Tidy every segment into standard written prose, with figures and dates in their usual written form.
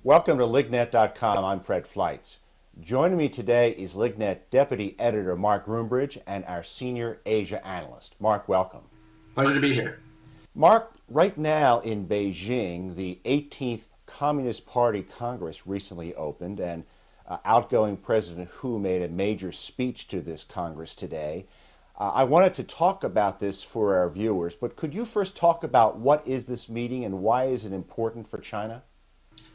Welcome to LIGNET.com. I'm Fred Fleitz. Joining me today is LIGNET Deputy Editor Mark Groombridge and our Senior Asia Analyst. Mark, welcome. Pleasure to be here. Mark, right now in Beijing, the 18th Communist Party Congress recently opened, and outgoing President Hu made a major speech to this Congress today. I wanted to talk about this for our viewers, but could you first talk about what is this meeting and why is it important for China?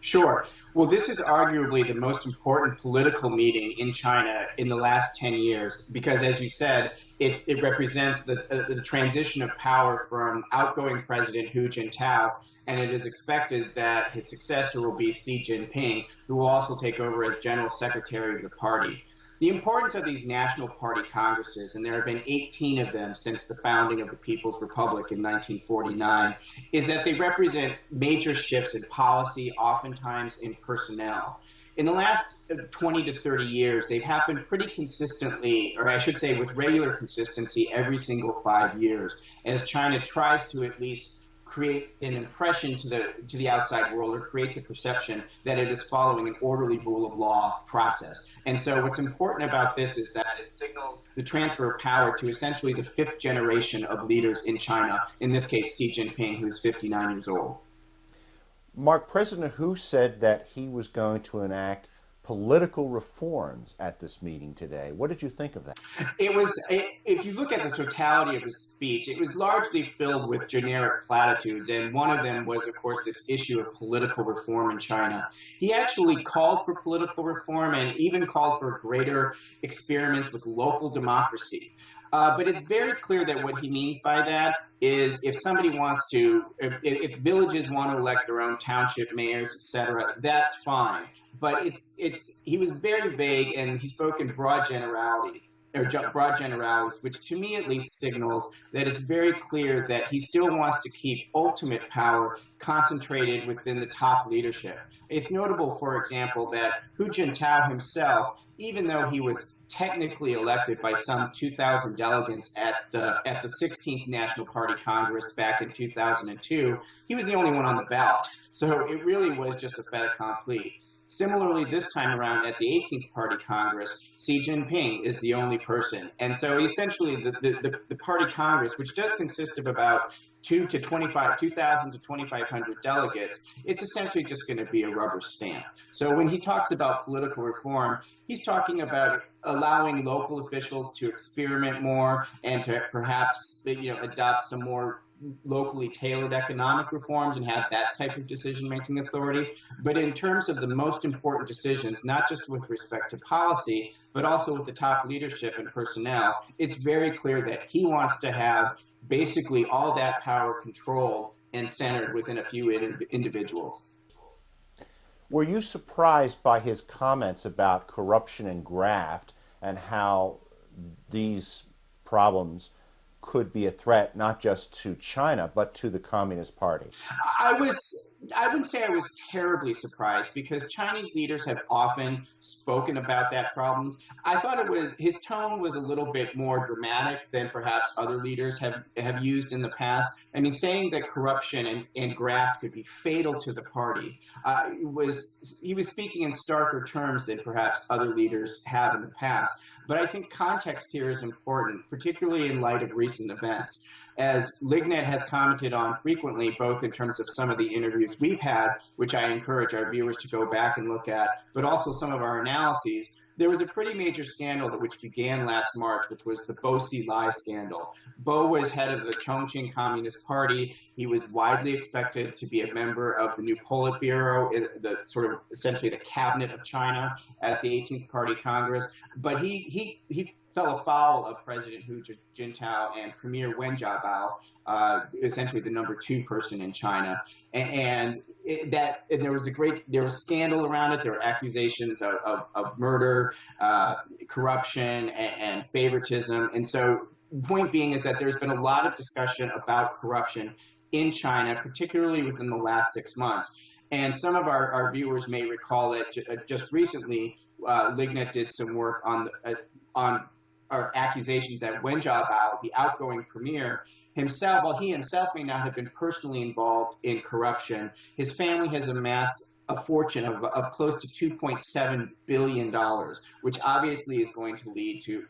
Sure. Well, this is arguably the most important political meeting in China in the last 10 years because, as you said, it represents the transition of power from outgoing President Hu Jintao, and it is expected that his successor will be Xi Jinping, who will also take over as General Secretary of the party. The importance of these national party congresses, and there have been 18 of them since the founding of the People's Republic in 1949, is that they represent major shifts in policy, oftentimes in personnel. In the last 20 to 30 years, they've happened pretty consistently, or I should say with regular consistency, every single 5 years, as China tries to at least create an impression to the outside world, or create the perception that it is following an orderly rule of law process. And so what's important about this is that it signals the transfer of power to essentially the fifth generation of leaders in China, in this case Xi Jinping, who's 59 years old. Mark, President Hu said that he was going to enact political reforms at this meeting today. What did you think of that? If you look at the totality of his speech, it was largely filled with generic platitudes, and one of them was, of course, this issue of political reform in China. He actually called for political reform and even called for greater experiments with local democracy. But it's very clear that what he means by that is if somebody wants to, if villages want to elect their own township mayors, etc., that's fine. But he was very vague, and he spoke in broad generalities, which to me at least signals that it's very clear that he still wants to keep ultimate power concentrated within the top leadership. It's notable, for example, that Hu Jintao himself, even though he was technically elected by some 2,000 delegates at the 16th National Party Congress back in 2002, he was the only one on the ballot. So it really was just a fait accompli. Similarly, this time around at the 18th Party Congress, Xi Jinping is the only person. And so essentially the Party Congress, which does consist of about 2,000 to 2,500 delegates, it's essentially just going to be a rubber stamp. So when he talks about political reform, he's talking about allowing local officials to experiment more and to perhaps adopt some more locally tailored economic reforms and have that type of decision-making authority. But in terms of the most important decisions, not just with respect to policy, but also with the top leadership and personnel, it's very clear that he wants to have basically all that power controlled and centered within a few individuals. Were you surprised by his comments about corruption and graft and how these problems could be a threat not just to China but to the Communist Party? I wouldn't say I was terribly surprised because Chinese leaders have often spoken about that problem. I thought his tone was a little bit more dramatic than perhaps other leaders have used in the past. I mean, saying that corruption and graft could be fatal to the party, he was speaking in starker terms than perhaps other leaders have in the past. But I think context here is important, particularly in light of recent events. As LIGNET has commented on frequently, both in terms of some of the interviews we've had, which I encourage our viewers to go back and look at, but also some of our analyses, there was a pretty major scandal which began last March, which was the Bo Xilai scandal. Bo was head of the Chongqing Communist Party. He was widely expected to be a member of the new Politburo, the sort of essentially the cabinet of China at the 18th Party Congress. But he fell afoul of President Hu Jintao and Premier Wen Jiabao, essentially the #2 person in China, and there was scandal around it. There were accusations of murder, corruption, and favoritism, and so the point being is that there's been a lot of discussion about corruption in China, particularly within the last 6 months. And some of our viewers may recall that just recently, LIGNET did some work on accusations that Wen Jiabao, the outgoing premier, himself, while he himself may not have been personally involved in corruption, his family has amassed a fortune of close to $2.7 billion, which obviously is going to lead to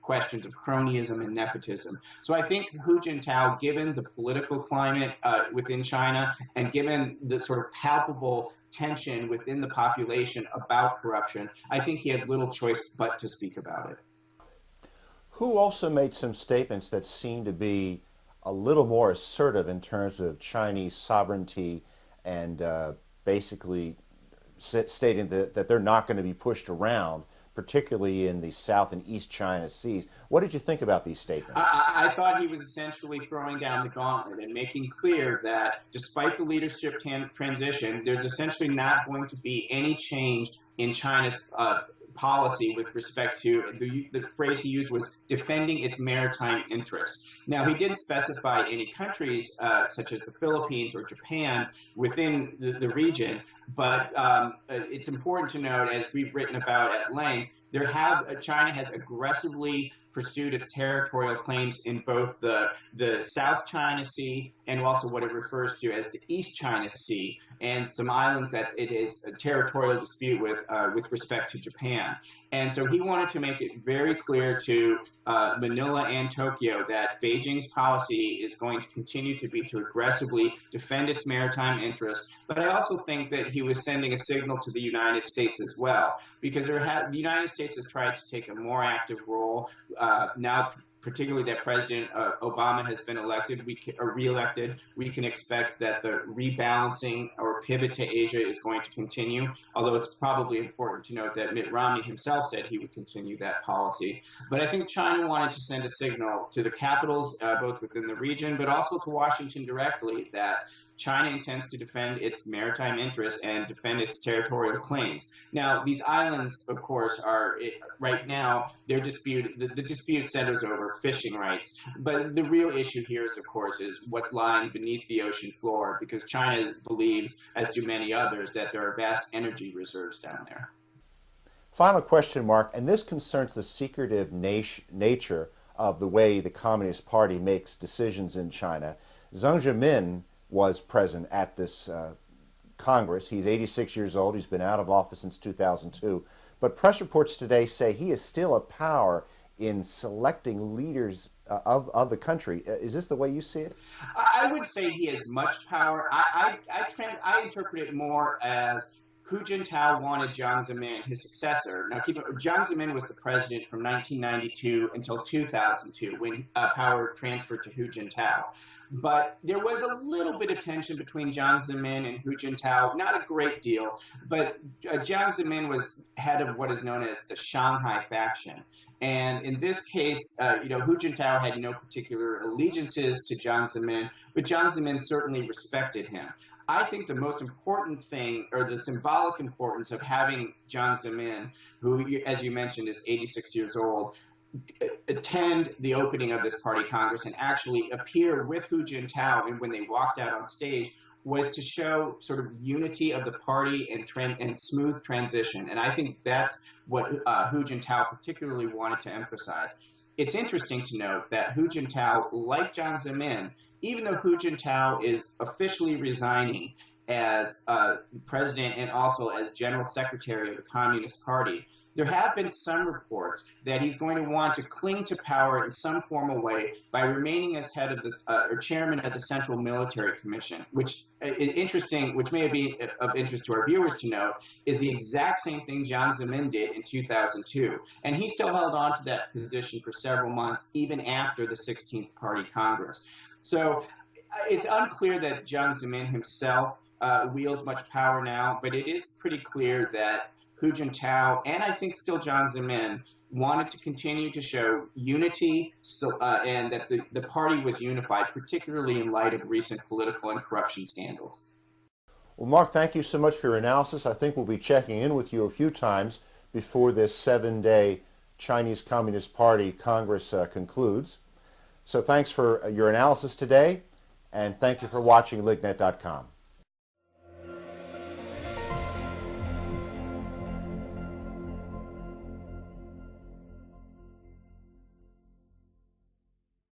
questions of cronyism and nepotism. So I think Hu Jintao, given the political climate within China and given the sort of palpable tension within the population about corruption, I think he had little choice but to speak about it. Hu also made some statements that seem to be a little more assertive in terms of Chinese sovereignty and basically stating that they're not going to be pushed around, particularly in the South and East China Seas. What did you think about these statements? I thought he was essentially throwing down the gauntlet and making clear that despite the leadership transition, there's essentially not going to be any change in China's policy with respect to the phrase he used was defending its maritime interests. Now, he didn't specify any countries such as the Philippines or Japan within the region, but it's important to note, as we've written about at length, China has aggressively pursued its territorial claims in both the South China Sea and also what it refers to as the East China Sea, and some islands that it is a territorial dispute with respect to Japan. And so he wanted to make it very clear to Manila and Tokyo that Beijing's policy is going to continue to be to aggressively defend its maritime interests. But I also think that he was sending a signal to the United States as well, because the United States has tried to take a more active role now, particularly that President Obama has been re-elected. We can expect that the rebalancing or pivot to Asia is going to continue, although it's probably important to note that Mitt Romney himself said he would continue that policy. But I think China wanted to send a signal to the capitals, both within the region, but also to Washington directly, that China intends to defend its maritime interests and defend its territorial claims. Now, these islands, of course, are right now the dispute centers over fishing rights. But the real issue here is, of course, is what's lying beneath the ocean floor, because China believes, as do many others, that there are vast energy reserves down there. Final question, Mark, and this concerns the secretive nature of the way the Communist Party makes decisions in China. Jiang Zemin was present at this Congress. He's 86 years old. He's been out of office since 2002. But press reports today say he is still a power in selecting leaders of the country. Is this the way you see it? I would say he has much power. I interpret it more as Hu Jintao wanted Jiang Zemin, his successor. Now, Jiang Zemin was the president from 1992 until 2002, when power transferred to Hu Jintao. But there was a little bit of tension between Jiang Zemin and Hu Jintao, not a great deal, but Jiang Zemin was head of what is known as the Shanghai faction. And in this case, Hu Jintao had no particular allegiances to Jiang Zemin, but Jiang Zemin certainly respected him. I think the most important thing, or the symbolic importance of having Jiang Zemin, who, as you mentioned, is 86 years old, attend the opening of this party Congress and actually appear with Hu Jintao, and when they walked out on stage, was to show sort of unity of the party and smooth transition. And I think that's what Hu Jintao particularly wanted to emphasize. It's interesting to note that Hu Jintao, like Jiang Zemin, even though Hu Jintao is officially resigning as president and also as general secretary of the Communist Party, there have been some reports that he's going to want to cling to power in some formal way by remaining as head of the or chairman of the Central Military Commission, which is interesting, which may be of interest to our viewers to know, is the exact same thing Jiang Zemin did in 2002. And he still held on to that position for several months, even after the 16th Party Congress. So it's unclear that Jiang Zemin himself wields much power now, but it is pretty clear that Hu Jintao, and I think still Jiang Zemin, wanted to continue to show unity and that the party was unified, particularly in light of recent political and corruption scandals. Well, Mark, thank you so much for your analysis. I think we'll be checking in with you a few times before this 7-day Chinese Communist Party Congress concludes. So thanks for your analysis today, and thank you for watching LIGNET.com.